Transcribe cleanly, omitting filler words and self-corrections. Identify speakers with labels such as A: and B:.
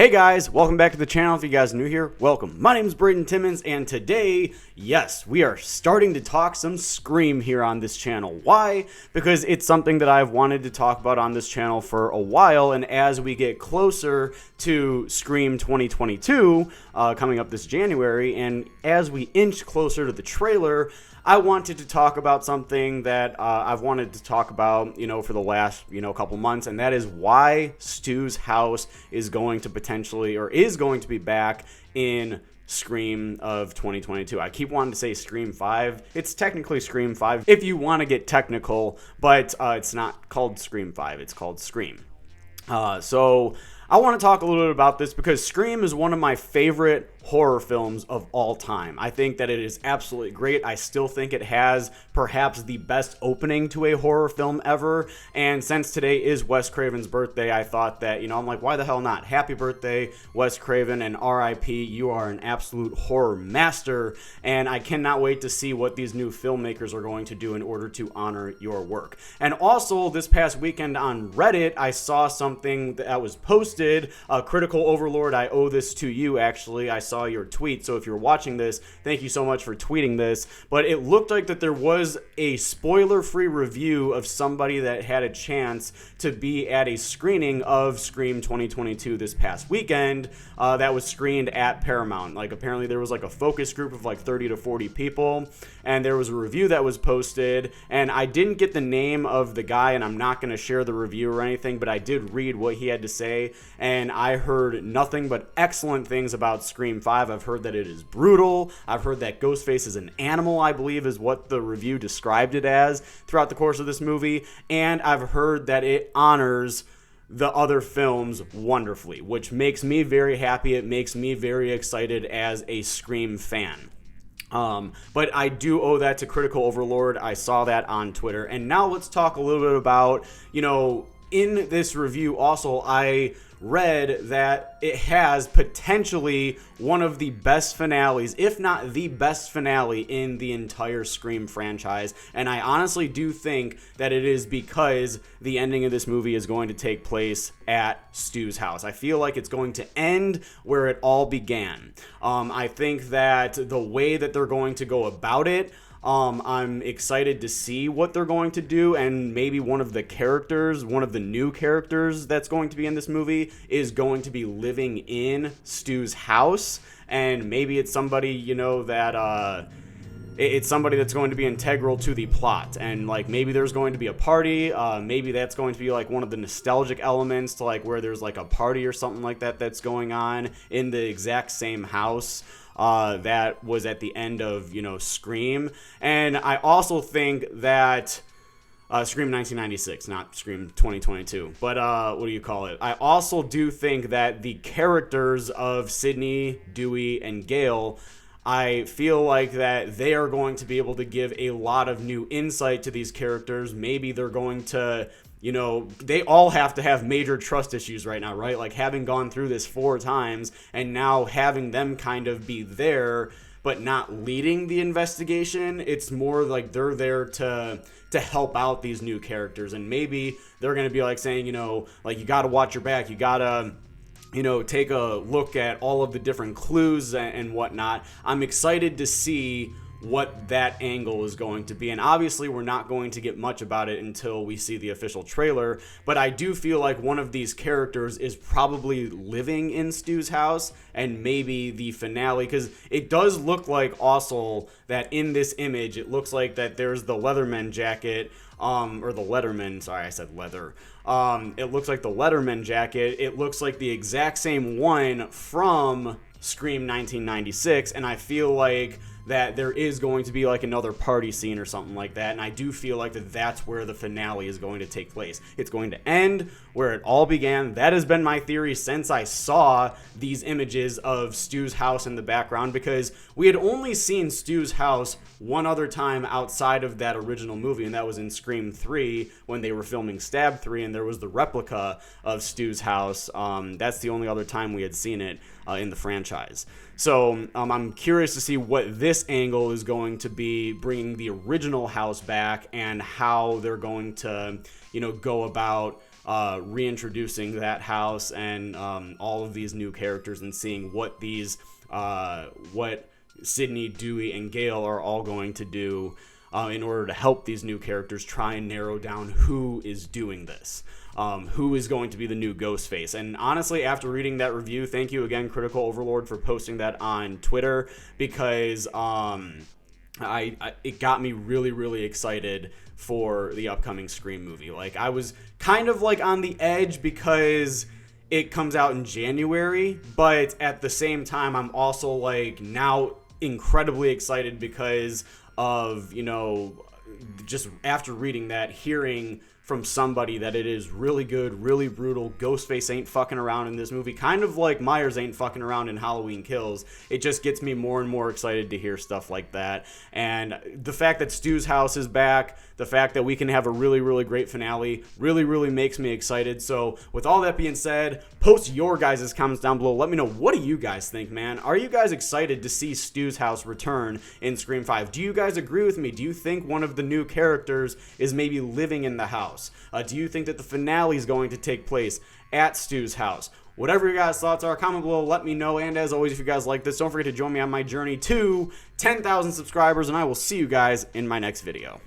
A: Hey guys, welcome back to the channel. If you guys are new here, welcome. My name is Braden Timmons, and today, yes, we are starting to talk some Scream here on this channel. Why? Because it's something that I've wanted to talk about on this channel for a while, and as we get closer to Scream 2022 coming up this January, and as we inch closer to the trailer, I wanted to talk about something that I've wanted to talk about, for the last, couple months, and that is why Stu's house is going to potentially, or is going to be back in Scream of 2022. I keep wanting to say Scream 5. It's technically Scream 5 if you want to get technical, but it's not called Scream 5. It's called Scream. So I want to talk a little bit about this because Scream is one of my favorite horror films of all time. I think that it is absolutely great. I still think it has perhaps the best opening to a horror film ever. And since today is Wes Craven's birthday, I thought that, I'm like, why the hell not? Happy birthday, Wes Craven, and R.I.P. You are an absolute horror master. And I cannot wait to see what these new filmmakers are going to do in order to honor your work. And also, this past weekend on Reddit, I saw something that was posted. Critical Overlord, I owe this to you, actually. I saw your tweet, so if you're watching this, thank you so much for tweeting this. But it looked like that there was a spoiler-free review of somebody that had a chance to be at a screening of Scream 2022 this past weekend that was screened at Paramount. Like, apparently there was like a focus group of like 30 to 40 people, and there was a review that was posted, and I didn't get the name of the guy, and I'm not going to share the review or anything, but I did read what he had to say, and I heard nothing but excellent things about Scream 5. I've heard that it is brutal. I've heard that Ghostface is an animal, I believe is what the review described it as throughout the course of this movie, and I've heard that it honors the other films wonderfully, which makes me very happy. It makes me very excited as a Scream fan. But I do owe that to Critical Overlord. I saw that on Twitter. And now let's talk a little bit about, in this review also, I read that it has potentially one of the best finales, if not the best finale in the entire Scream franchise. And I honestly do think that it is because the ending of this movie is going to take place at Stu's house. I feel like it's going to end where it all began. I think that the way that they're going to go about it, I'm excited to see what they're going to do, and maybe one of the new characters that's going to be in this movie is going to be living in Stu's house, and maybe it's somebody, that it's somebody that's going to be integral to the plot, and like maybe there's going to be a party, maybe that's going to be like one of the nostalgic elements to like where there's like a party or something like that that's going on in the exact same house that was at the end of, Scream. And I also think that Scream 1996, not Scream 2022, but what do you call it? I also do think that the characters of Sidney, Dewey, and Gale, I feel like that they are going to be able to give a lot of new insight to these characters. Maybe they're going to, they all have to have major trust issues right now, right? Like having gone through this 4 times and now having them kind of be there but not leading the investigation. It's more like they're there to help out these new characters, and maybe they're going to be like saying, like you got to watch your back, you got to take a look at all of the different clues and whatnot. I'm excited to see what that angle is going to be, and obviously we're not going to get much about it until we see the official trailer, but I do feel like one of these characters is probably living in Stu's house, and maybe the finale, because it does look like also that in this image it looks like that there's the Leatherman jacket, or the Letterman, sorry, I said leather. It looks like the Letterman jacket. It looks like the exact same one from Scream 1996, and I feel like that there is going to be like another party scene or something like that, and I do feel like that's where the finale is going to take place. It's going to end where it all began. That has been my theory since I saw these images of Stu's house in the background, because we had only seen Stu's house one other time outside of that original movie, and that was in Scream 3 when they were filming Stab 3, and there was the replica of Stu's house. That's the only other time we had seen it in the franchise. So I'm curious to see what this angle is going to be, bringing the original house back, and how they're going to, go about reintroducing that house and all of these new characters and seeing what what Sydney, Dewey, and Gale are all going to do in order to help these new characters try and narrow down who is doing this. Who is going to be the new Ghostface. And honestly, after reading that review, thank you again, Critical Overlord, for posting that on Twitter, because it got me really, really excited for the upcoming Scream movie. Like, I was kind of like on the edge because it comes out in January, but at the same time, I'm also like now incredibly excited because of, you know, just after reading that, hearing from somebody that it is really good, really brutal. Ghostface ain't fucking around in this movie, kind of like Myers ain't fucking around in Halloween Kills. It just gets me more and more excited to hear stuff like that. And the fact that Stu's house is back, the fact that we can have a really, really great finale really, really makes me excited. So with all that being said, post your guys' comments down below. Let me know, what do you guys think, man? Are you guys excited to see Stu's house return in Scream 5? Do you guys agree with me? Do you think one of the new characters is maybe living in the house? Do you think that the finale is going to take place at Stu's house? Whatever your guys' thoughts are, comment below, let me know. And as always, if you guys like this, don't forget to join me on my journey to 10,000 subscribers, and I will see you guys in my next video.